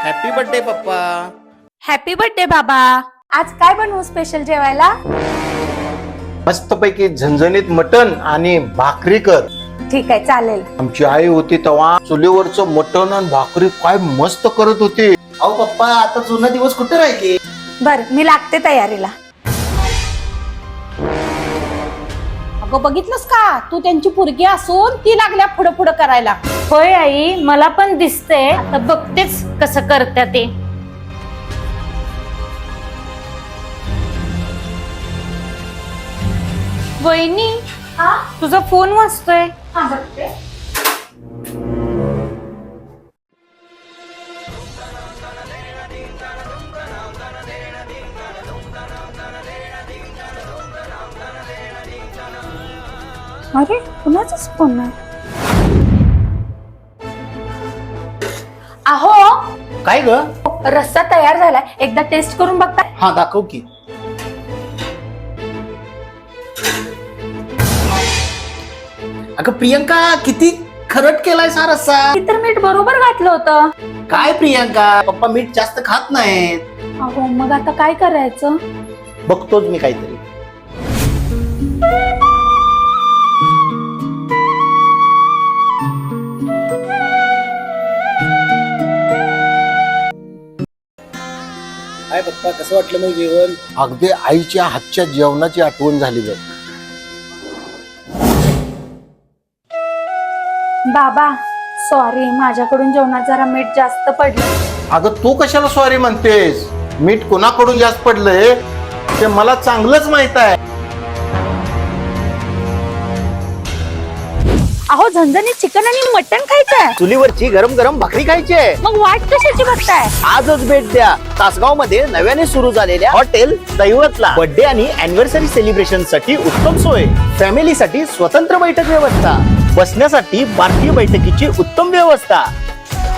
Happy birthday पप्पा. Happy birthday बाबा. आज काय बनवू स्पेशल जेवायला? मस्तपैकी झणझणीत मटण आणि भाकरी कर. ठीक आहे, चालेल. आमची आई होती तेव्हा चुलीवरचं मटण आणि भाकरी काय मस्त करत होती. अहो पप्पा, आता जुना दिवस कुठे राहिले? बर, मी लागते तयारीला. अगं बघितलंस का, तू त्यांची पोरगी असून ती लागल्या पुढं पुढं करायला. होय आई, मला पण दिसतंय. आता बघतेच कसं करत्या ते. वहिनी, तुझा फोन वाजतोय. अरे, कुणाचाच फोन आहे? अहो, काय ग? रस्सा तयार झालाय, एकदा टेस्ट करून बघता? हा, दाखव की. अगं प्रियंका, किती खरट केलाय सा रस्सा. तर मीठ बरोबर घातलं होतं. काय प्रियंका, पप्पा मीठ जास्त खात नाहीत. अहो, मग आता काय करायचं? बघतोच मी काहीतरी. काय पप्पा, कसं वाटलं मग जेवण? अगदी आईच्या हातच्या जेवणाची आठवण झाली बघ. बाबा, सॉरी, माझ्याकडून जेवणात जरा मीठ जास्त पडलं. अगं तू कशाला सॉरी म्हणतेस? मीठ कोणाकडून जास्त पडलंय ते मला चांगलंच माहित आहे. अहो, झणझणीत चिकन आणि मटण खायचंय. चुलीवरची गरम गरम भाकरी खायची आहे. मग वाट कशाची बघताय? आजच भेट द्या तासगाव मध्ये नव्याने सुरू झालेल्या हॉटेल दैवतला. बर्थडे आणि अॅनिव्हर्सरी सेलिब्रेशन साठी उत्तम सोय, फॅमिलीसाठी स्वतंत्र बैठक व्यवस्था, बसण्यासाठी भारतीय बैठकीची उत्तम व्यवस्था.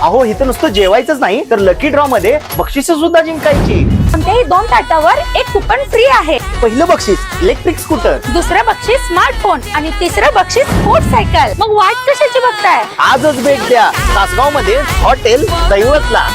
अहो, इथं नुसतं जेवायचंच नाही तर लकी ड्रॉ मध्ये बक्षिस सुद्धा जिंकायची. कोणत्याही 2 ताटावर एक कुपन फ्री आहे. पहिलं बक्षीस इलेक्ट्रिक स्कूटर, दुसरं बक्षीस स्मार्टफोन आणि तिसरं बक्षीस मोटरसायकल. मग वाट कशाची बघताय? आजच भेट द्या तासगाव मध्ये हॉटेल दैवतला.